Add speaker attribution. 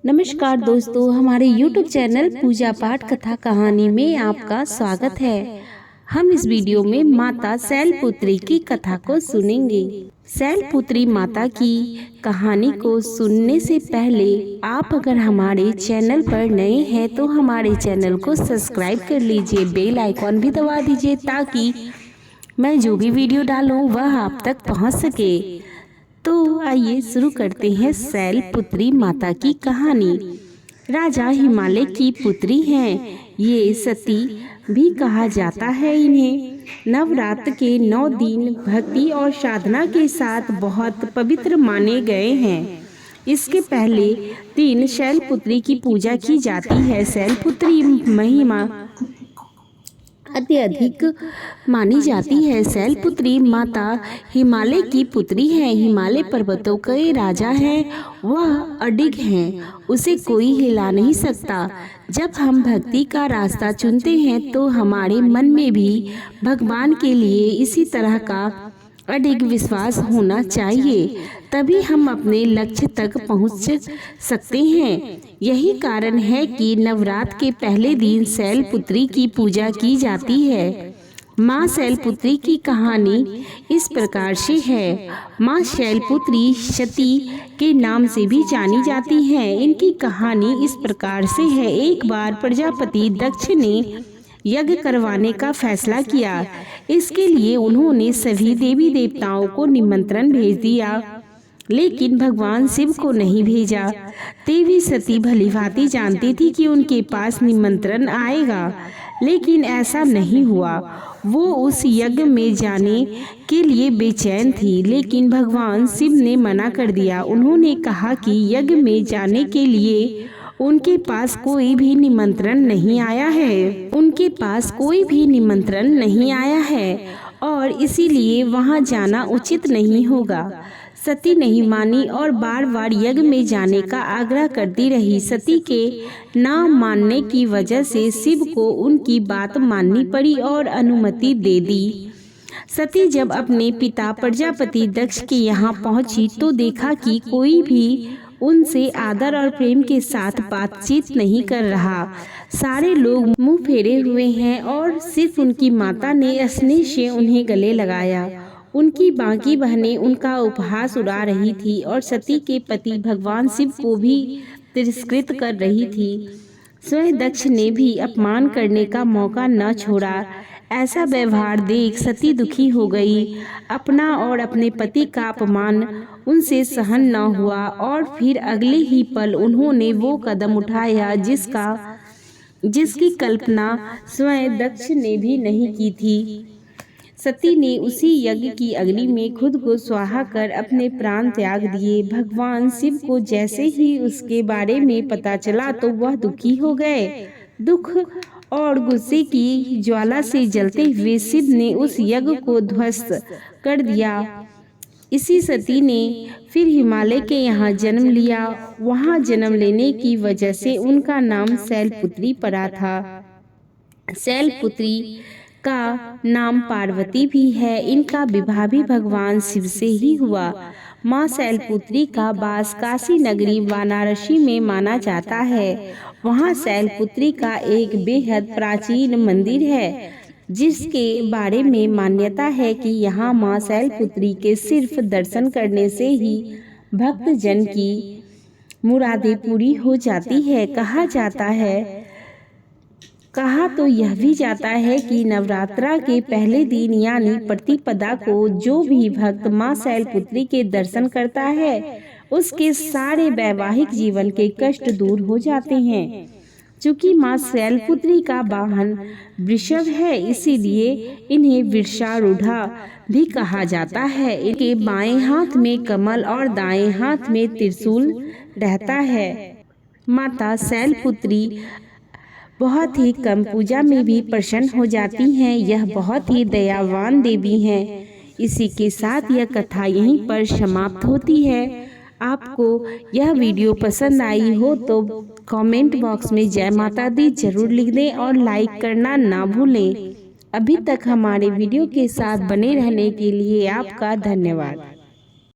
Speaker 1: नमस्कार दोस्तों, हमारे YouTube चैनल पूजा पाठ कथा कहानी में आपका स्वागत है। हम इस वीडियो में माता शैलपुत्री की कथा को सुनेंगे। शैलपुत्री माता की कहानी को सुनने से पहले आप अगर हमारे चैनल पर नए हैं तो हमारे चैनल को सब्सक्राइब कर लीजिए, बेल आइकॉन भी दबा दीजिए ताकि मैं जो भी वीडियो डालूं वह आप तक पहुंच सके। तो आइए शुरू करते हैं शैलपुत्री माता की कहानी। राजा हिमालय की पुत्री हैं। ये सती भी कहा जाता है। इन्हें नवरात्र के 9 दिन भक्ति और साधना के साथ बहुत पवित्र माने गए हैं। इसके पहले दिन शैलपुत्री की पूजा की जाती है। शैलपुत्री महिमा अत्यधिक मानी जाती है। शैलपुत्री माता हिमालय की पुत्री है। हिमालय पर्वतों के राजा हैं। वह अडिग हैं, उसे कोई हिला नहीं सकता। जब हम भक्ति का रास्ता चुनते हैं तो हमारे मन में भी भगवान के लिए इसी तरह का अडिग विश्वास होना चाहिए, तभी हम अपने लक्ष्य तक पहुंच सकते हैं। यही कारण है कि नवरात्र के पहले दिन शैलपुत्री की पूजा की जाती है। माँ शैलपुत्री की कहानी इस प्रकार से है। माँ शैलपुत्री सती के नाम से भी जानी जाती हैं। इनकी कहानी इस प्रकार से है। एक बार प्रजापति दक्ष ने यज्ञ करवाने का फैसला किया। इसके लिए उन्होंने सभी देवी देवताओं को निमंत्रण भेज दिया, लेकिन भगवान शिव को नहीं भेजा। देवी सती भलीभांति जानती थी कि उनके पास निमंत्रण आएगा, लेकिन ऐसा नहीं हुआ। वो उस यज्ञ में जाने के लिए बेचैन थी, लेकिन भगवान शिव ने मना कर दिया। उन्होंने कहा कि यज्ञ में जाने के लिए उनके पास कोई भी निमंत्रण नहीं आया है। उनके पास कोई भी निमंत्रण नहीं आया है और इसीलिए वहां जाना उचित नहीं होगा। सती नहीं मानी और बार बार यज्ञ में जाने का आग्रह करती रही। सती के ना मानने की वजह से शिव को उनकी बात माननी पड़ी और अनुमति दे दी। सती जब अपने पिता प्रजापति दक्ष के यहाँ पहुंची तो देखा कि कोई भी उनसे आदर और प्रेम के साथ बातचीत नहीं कर रहा। सारे लोग मुंह फेरे हुए हैं और सिर्फ उनकी माता ने स्नेह से उन्हें गले लगाया। उनकी बाकी बहनें उनका उपहास उड़ा रही थी और सती के पति भगवान शिव को भी तिरस्कृत कर रही थी। स्वयं दक्ष ने भी अपमान करने का मौका न छोड़ा। ऐसा व्यवहार देख सती दुखी हो गई। अपना और अपने पति का अपमान उनसे सहन न हुआ और फिर अगले ही पल उन्होंने वो कदम उठाया जिसकी कल्पना स्वयं दक्ष ने भी नहीं की थी। सती ने उसी यज्ञ की अग्नि में खुद को स्वाहा कर अपने प्राण त्याग दिए। भगवान शिव को जैसे ही उसके बारे में पता चला तो वह दुखी हो गए। दुख और गुस्से की ज्वाला से जलते हुए शिव ने उस यज्ञ को ध्वस्त कर दिया। इसी सती ने फिर हिमालय के यहाँ जन्म लिया। वहाँ जन्म लेने की वजह से उनका नाम शैलपुत्री पड़ा था। शैलपुत्री का नाम पार्वती भी है। इनका विवाह भी भगवान शिव से ही हुआ। माँ शैलपुत्री का वास काशी नगरी वाराणसी में माना जाता है। वहाँ शैलपुत्री का एक बेहद प्राचीन मंदिर है, जिसके बारे में मान्यता है कि यहाँ माँ शैलपुत्री के सिर्फ दर्शन करने से ही भक्त जन की मुरादें पूरी हो जाती है। कहा तो यह भी जाता है कि नवरात्रा के पहले दिन यानी प्रतिपदा को जो भी भक्त माँ शैलपुत्री के दर्शन करता है उसके सारे वैवाहिक जीवन के कष्ट दूर हो जाते हैं। चूँकि माँ शैलपुत्री का वाहन वृषभ है, इसीलिए इन्हें वृषारूढ़ा भी कहा जाता है। इनके बाएं हाथ में कमल और दाएं हाथ में त्रिशूल रहता है। माता शैलपुत्री बहुत ही कम पूजा में भी प्रसन्न हो जाती हैं। यह बहुत ही दयावान देवी हैं। इसी के साथ यह कथा यहीं पर समाप्त होती है। आपको यह वीडियो पसंद आई हो तो कमेंट बॉक्स में जय माता दी जरूर लिख दें और लाइक करना ना भूलें। अभी तक हमारे वीडियो के साथ बने रहने के लिए आपका धन्यवाद।